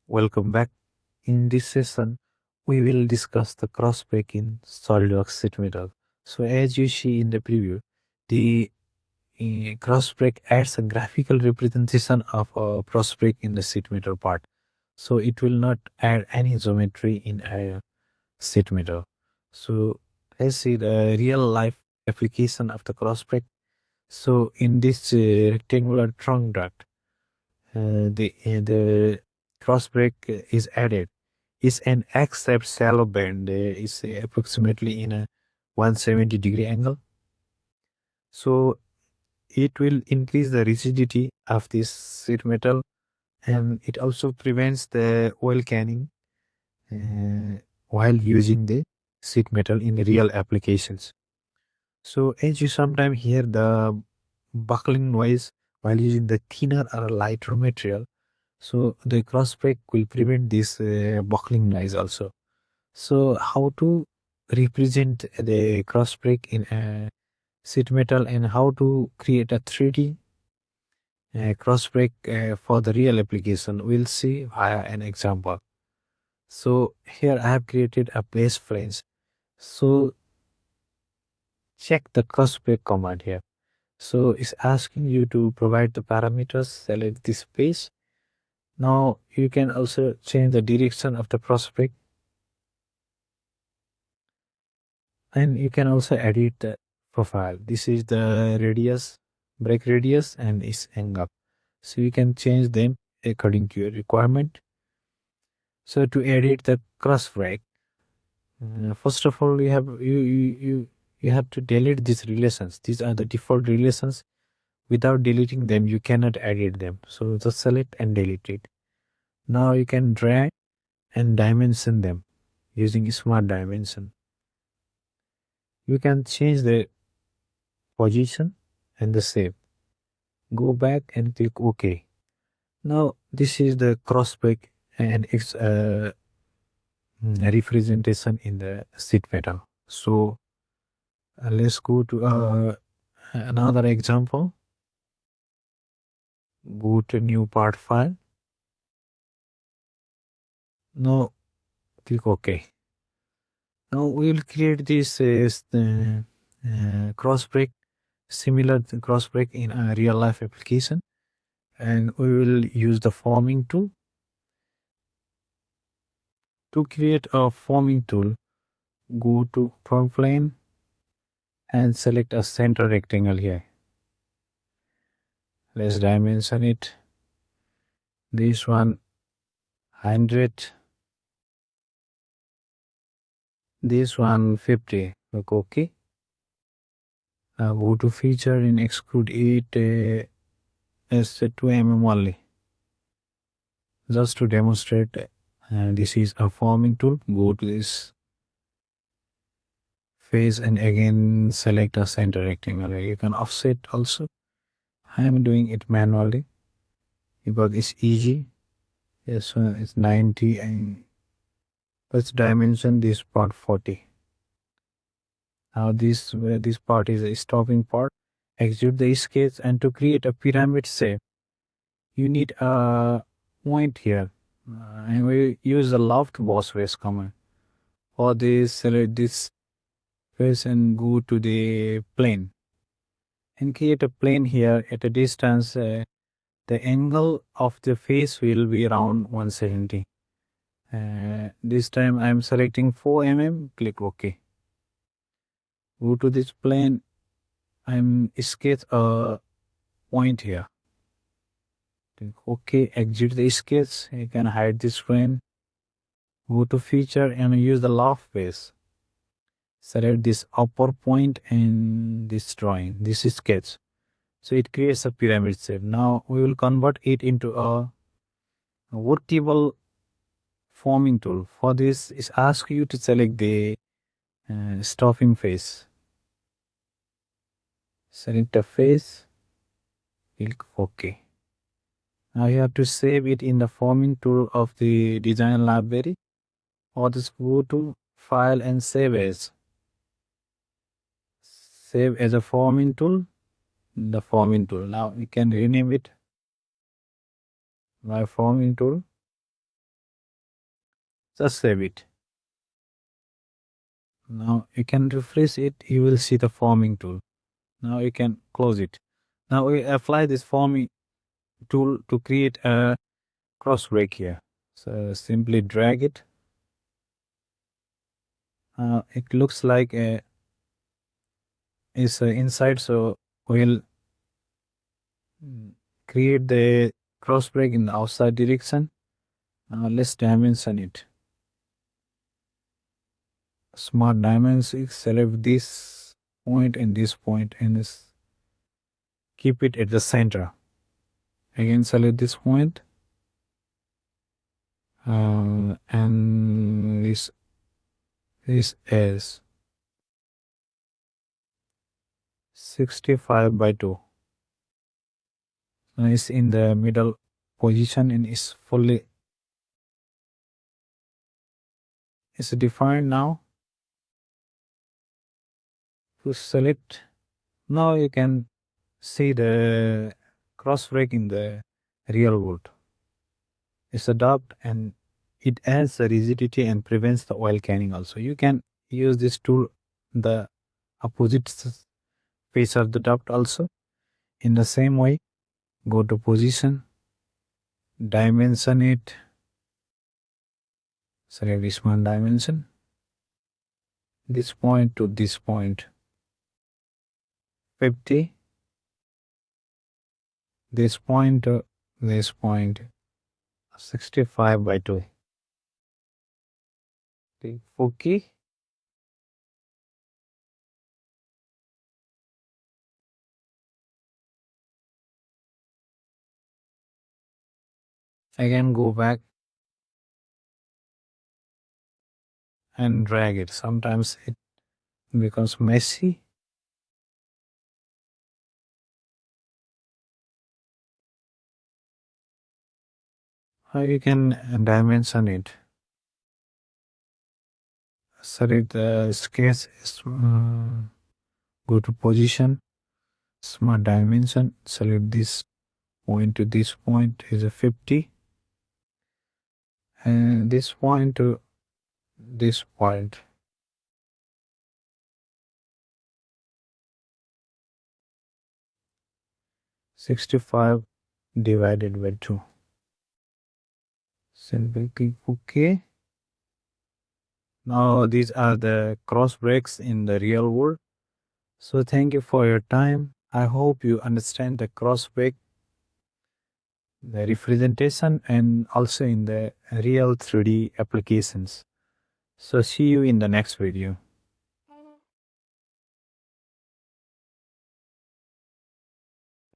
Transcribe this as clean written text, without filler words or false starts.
Welcome back. In this session, we will discuss the cross break in SolidWorks sheet metal. So as you see in the preview, the cross break adds a graphical representation of a cross break in the sheet metal part. So it will not add any geometry in a sheet metal. So let's see the real life application of the cross break. So in this rectangular trunk duct, the cross break is added is an X-shaped shallow bend is approximately in a 170-degree angle. So it will increase the rigidity of this sheet metal, and it also prevents the oil canning while using the sheet metal in real applications. So as you sometimes hear the buckling noise while using the thinner or lighter material, so the cross break will prevent this buckling noise also. So how to represent the cross break in a sheet metal and how to create a 3D cross break for the real application, we'll see via an example. So here I have created a place flange. So check the cross break command here. So it's asking you to provide the parameters, select this space. Now you can also change the direction of the cross break, and you can also edit the profile. This is the radius, break radius, and its angle. So you can change them according to your requirement. So to edit the cross break, first of all, you have to delete these relations. These are the default relations. Without deleting them, you cannot edit them. So just select and delete it. Now you can drag and dimension them using smart dimension. You can change the position and the shape. Go back and click OK. Now this is the cross break and its representation in the sheet metal. So let's go to another example. Go to new part file. Now click OK. Now we will create this cross break, similar to cross break in a real life application, and we will use the forming tool. To create a forming tool, go to front plane and select a center rectangle here. Let's dimension it. This one 100. This one 50. Look okay. Now go to feature and extrude it as 2 mm only. Just to demonstrate, this is a forming tool. Go to this face and again select a center rectangle. You can offset also. I am doing it manually because it's easy. Yes, so it's 90, and let's dimension this part 40. Now this part is a stopping part. Execute the sketch, and to create a pyramid shape, you need a point here. And we use the loft boss face command. For this, select this face and go to the plane. And create a plane here at a distance. The angle of the face will be around 170. This time I am selecting 4 mm, click OK. Go to this plane, I'm sketch a point here. Click OK, exit the sketch, you can hide this plane. Go to feature and use the loft face. Select this upper point and this drawing, this is sketch. So it creates a pyramid shape. Now we will convert it into a workable forming tool. For this, it asks you to select the stopping face. Select the face, click OK. Now you have to save it in the forming tool of the design library, or just go to file and save as. Save as a forming tool, the forming tool. Now you can rename it by forming tool. Just save it. Now you can refresh it. You will see the forming tool. Now you can close it. Now we apply this forming tool to create a cross break here. So simply drag it. It looks like it's inside, so we'll create the cross break in the outside direction. Now let's dimension it. Smart dimension, select this point and this point and this, keep it at the center. Again select this point and this is 65 by 2. Now it's in the middle position and it's fully defined now. To select, now you can see the cross break in the real world. It's a duct and it adds the rigidity and prevents the oil canning also. You can use this tool the opposite face of the duct also. In the same way, go to position, dimension it, select this one dimension, this point to this point, 50, this point to this point, 65 by 2. Click OK. Again go back and drag it. Sometimes it becomes messy. You can dimension it. Select the sketch, go to position, smart dimension, select this point to this point is a 50 and this point to this point. 65 divided by 2. Simply click OK. Now these are the cross breaks in the real world. So thank you for your time. I hope you understand the cross break, the representation, and also in the real 3D applications. So see you in the next video.